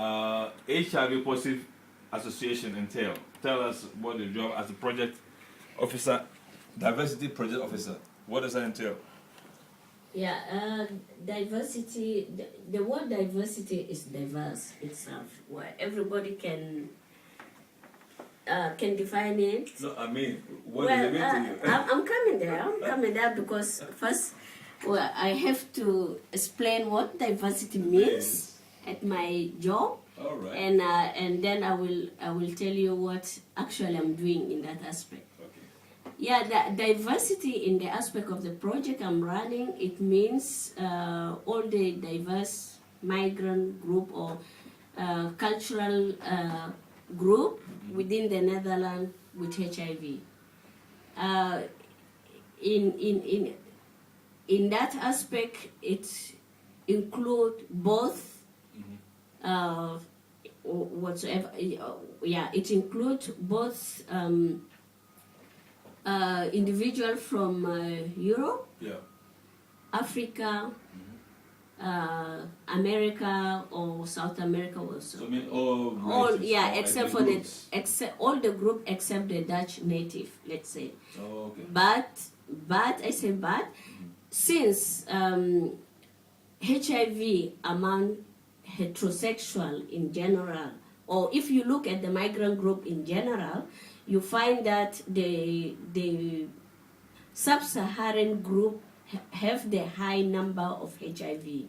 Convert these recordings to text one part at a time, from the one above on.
HIV Positive Association entail? Tell us what the job as a project officer, diversity project officer. What does that entail? Yeah, diversity, the word diversity is diverse itself, where everybody can define it. No, I mean, what does it mean to you? I'm coming there because first, well, I have to explain what diversity means at my job. All right. And then I will tell you what actually I'm doing in that aspect. Okay. Yeah, the diversity in the aspect of the project I'm running, it means all the diverse migrant group or cultural group within the Netherlands with HIV. In that aspect, it includes both whatsoever. Yeah, it includes both individuals from Europe, Africa, America or South America also. So I mean all yeah, except for groups. all the group except the Dutch native, let's say. Oh, okay. But I say since HIV among heterosexual in general, or if you look at the migrant group in general, you find that the sub-Saharan group have the high number of HIV.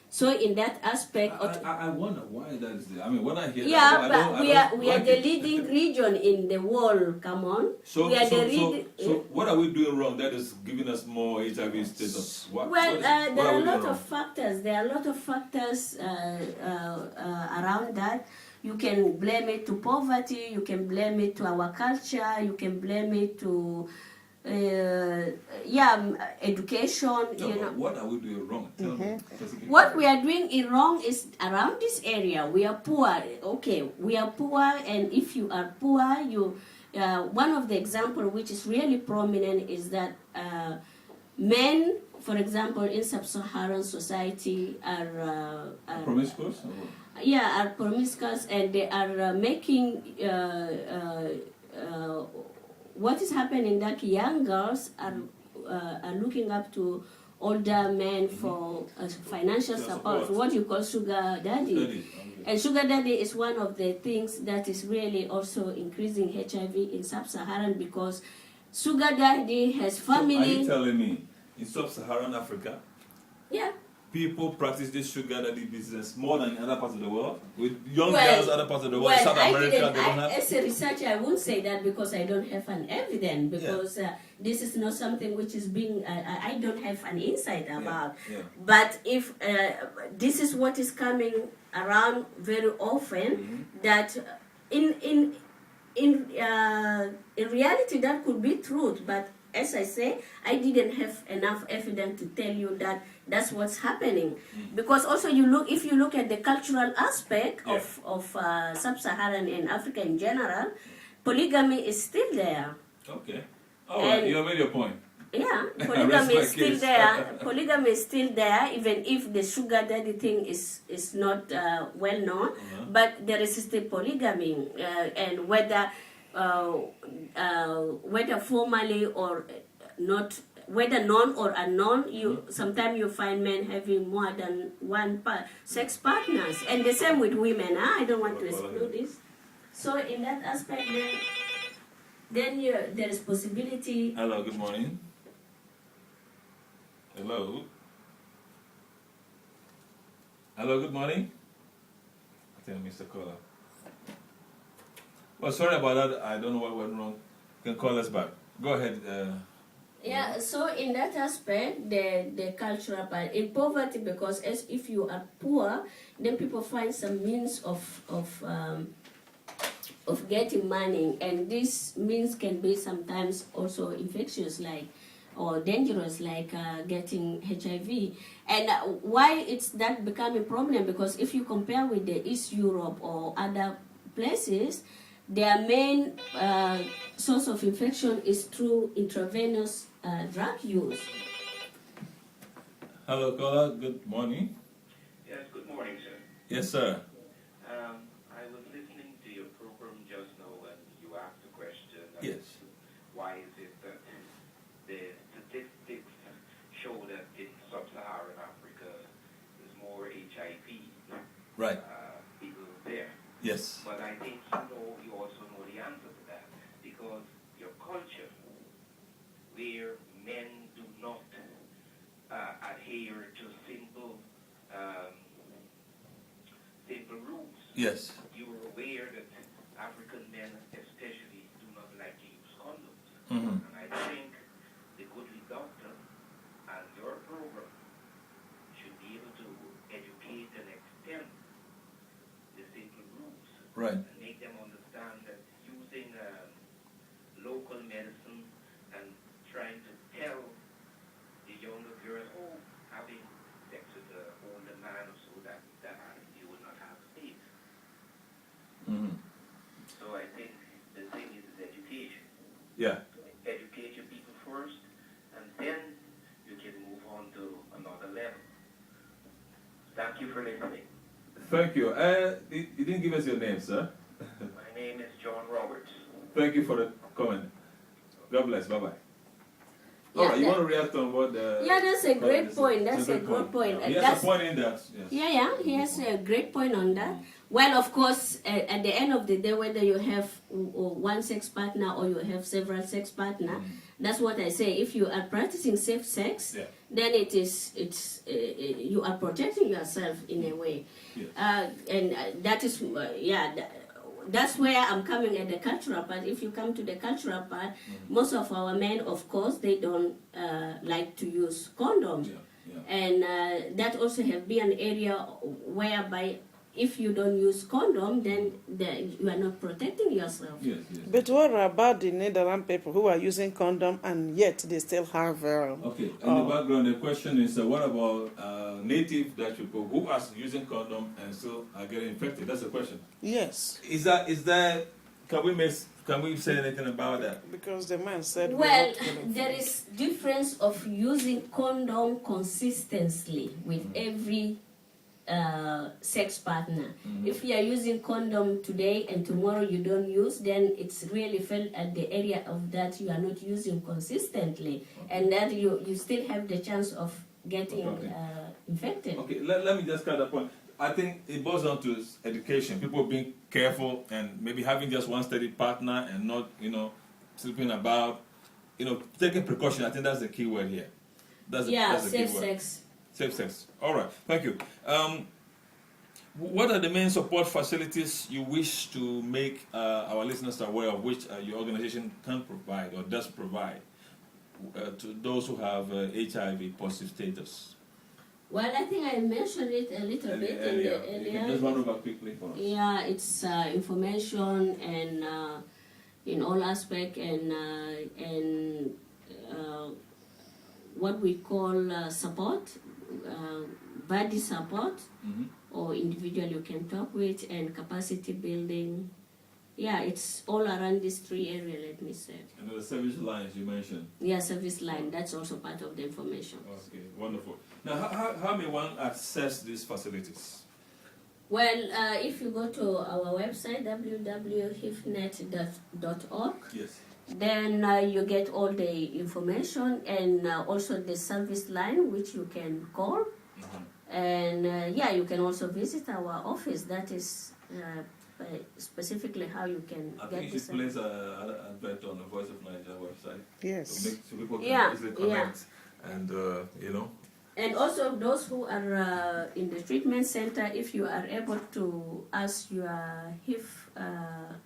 So in that aspect, I wonder why that is there. I mean, when I hear yeah, that, but we are the leading region in the world. Come on, so we are so what are we doing wrong that is giving us more HIV status? There are a lot of factors. There are a lot of factors around that. You can blame it to poverty. You can blame it to our culture. You can blame it to education. No, you know. What are we doing wrong? Tell me. What we are doing wrong is around this area. We are poor. Okay, we are poor, and if you are poor, you one of the example which is really prominent is that men, for example, in sub-Saharan society are promiscuous. Yeah, are promiscuous, and they are making what is happening that young girls are looking up to older men for financial support, what you call sugar daddy. And sugar daddy is one of the things that is really also increasing HIV in sub-Saharan, because sugar daddy has family. So are you telling me in sub-Saharan Africa, people practice this sugar daddy business more than in other parts of the world? With young girls other parts of the world, South America, they don't have? As a researcher, I won't say that because I don't have an evidence, because this is not something which is being, I don't have an insight about. But if this is what is coming around very often, that in reality that could be truth, but as I say, I didn't have enough evidence to tell you that that's what's happening. Because also if you look at the cultural aspect of sub-Saharan and Africa in general, polygamy is still there. Okay. All right, you have made your point. Yeah, polygamy is still there. Polygamy is still there, even if the sugar daddy thing is not well known. But there is still polygamy, and whether formally or not, whether known or unknown, sometimes you find men having more than one sex partners, and the same with women. I don't want to exclude this. So in that aspect, then there is possibility. Hello, good morning. Hello. Hello, good morning. I think I missed the caller. Well, sorry about that. I don't know what went wrong. You can call us back. Go ahead. Yeah, so in that aspect, the cultural part, in poverty, because as if you are poor, then people find some means of getting money, and this means can be sometimes also infectious, or dangerous, like getting HIV. And why it's that becoming a problem? Because if you compare with the East Europe or other places, their main source of infection is through intravenous drug use. Hello, caller. Good morning. Yes, good morning, sir. Yes, sir. Right. People there. Yes. But I think you also know the answer to that, because your culture, where men do not adhere to simple rules. Yes. You are aware that African men especially do not like to use condoms. Mm-hmm. And I think the Goodly Doctor and your program should be able to educate and extend the simple rules. Right. And make them understand that using local medicine and trying to tell the younger girl, oh, having sex with an older man or so, that you will not have AIDS. Mm-hmm. So I think the thing is education. Yeah. Educate your people first, and then you can move on to another level. Thank you for listening. Thank you. You didn't give us your name, sir. My name is John Roberts. Thank you for the comment. God bless. Bye-bye. Yeah, All right, you want to react on what yeah, that's a great point. That's a good point. He And has a point in that. Yes. Yeah, he has a great point on that. Well, of course, at the end of the day, whether you have one sex partner or you have several sex partner, that's what I say. If you are practicing safe sex, then you are protecting yourself in a way. Yes. And that is, that's where I'm coming at the cultural part. If you come to the cultural part, most of our men, of course, they don't like to use condoms. And that also have been an area whereby if you don't use condom, then you are not protecting yourself. Yes, yes. But what about the Netherlands people who are using condom and yet they still have... okay, in the background, the question is, what about native Dutch people who are using condom and still are getting infected? That's the question. Yes. Is that can we say anything about that? Because the man said... Well, there is difference of using condom consistently with every sex partner. If you are using condom today and tomorrow you don't use, then it's really felt at the area of that you are not using consistently, and that you still have the chance of getting infected. Okay, let me just cut that point. I think it boils down to education. People being careful and maybe having just one steady partner and not, sleeping about, taking precaution. I think that's the key word here. That's the safe key word. sex. Safe sex. All right. Thank you. What are the main support facilities you wish to make our listeners aware of, which your organization can provide or does provide to those who have HIV positive status? Well, I think I mentioned it a little bit earlier. earlier. You can just run over quickly for us. Yeah, it's information and in all aspects and what we call support. Body support or individual you can talk with, and capacity building. Yeah, it's all around these three areas, let me say. And the service lines you mentioned. Yeah, service line, that's also part of the information. Okay, wonderful. Now, how may one access these facilities? Well, if you go to our website, www.hifnet.org, yes, then you get all the information and also the service line which you can call. And you can also visit our office. That is specifically how you can I get think you this. should place an advert on the Voice of Nigeria website. Yes. So people can easily connect and, And also those who are in the treatment center, if you are able to ask your HIV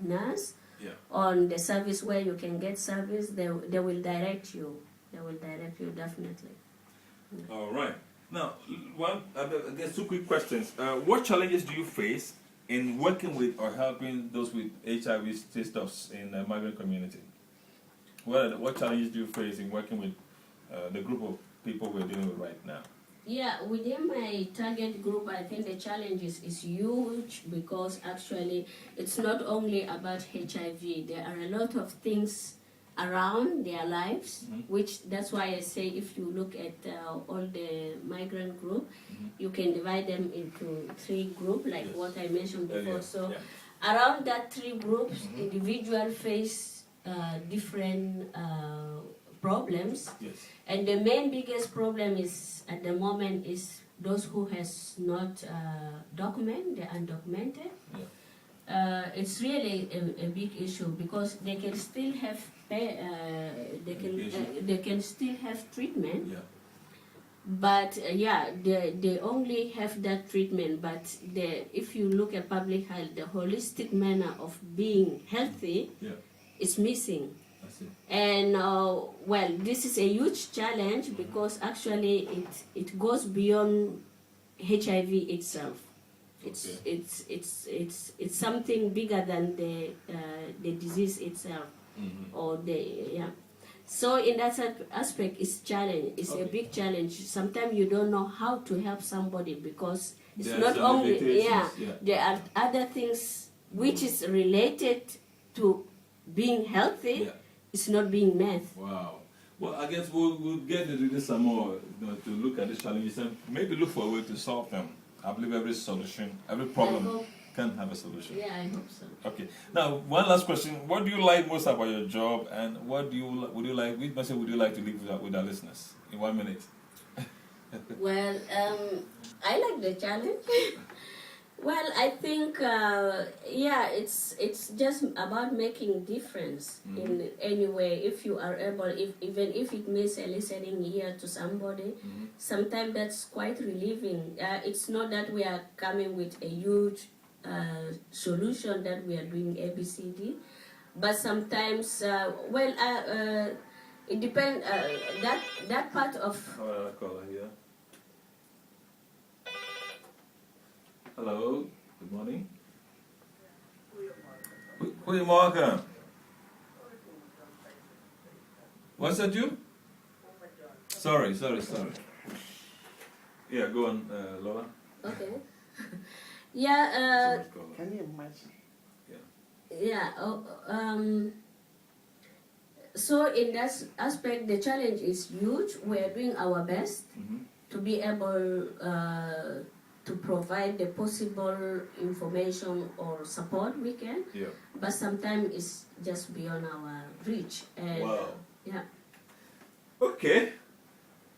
nurse on the service where you can get service, they will direct you. They will direct you definitely. All right. Now, there's two quick questions. What challenges do you face in working with or helping those with HIV status in the migrant community? What challenges do you face in working with the group of people we're dealing with right now? Yeah, within my target group, I think the challenge is huge, because actually it's not only about HIV. There are a lot of things around their lives, which that's why I say if you look at all the migrant group, you can divide them into three groups, like what I mentioned before. So around that three groups, individuals face different problems. Yes. And the main biggest problem is at the moment is those who has not document, the undocumented. Yeah. It's really a big issue because they can still have they can still have treatment. Yeah. But yeah, they only have that treatment. But if you look at public health, the holistic manner of being healthy is missing. I see. And well, this is a huge challenge because actually it goes beyond HIV itself. It's something bigger than the disease itself, or So in that aspect, it's challenge. It's a big challenge. Sometimes you don't know how to help somebody because it's not only there are other things which is related to being healthy. Yeah. It's not being met. Wow. Well, I guess we'll get into this some more, to look at these challenges and maybe look for a way to solve them. I believe every solution, every problem can have a solution. Yeah, I hope so. Okay. Now, one last question: what do you like most about your job, and which message would you like to leave with our listeners in 1 minute? Well, I like the challenge. Well, I think it's just about making difference in any way. If you are able, even if it means a listening ear to somebody, sometimes that's quite relieving. It's not that we are coming with a huge solution that we are doing ABCD, but sometimes it depends. That part of. Hello, good morning. Goedemorgen. What's that you? Sorry. Yeah, go on, Lola. Okay. Yeah. Can you imagine? Yeah. So in that aspect, the challenge is huge. We are doing our best to be able to provide the possible information or support we can. Yeah. But sometimes it's just beyond our reach. And Wow. Yeah. Okay.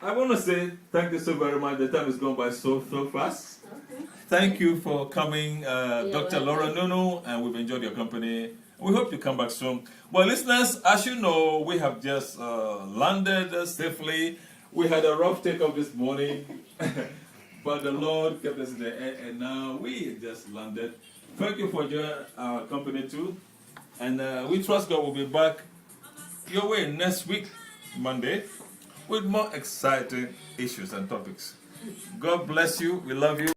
I want to say thank you so very much. The time has gone by so fast. Okay. Thank you for coming, Dr. welcome. Laura Nunu, and we've enjoyed your company. We hope you come back soon. Well, listeners, as you know, we have just landed safely. We had a rough takeoff this morning, but the Lord kept us in the air, and now we just landed. Thank you for joining our company too, and we trust God will be back your way next week, Monday, with more exciting issues and topics. God bless you. We love you.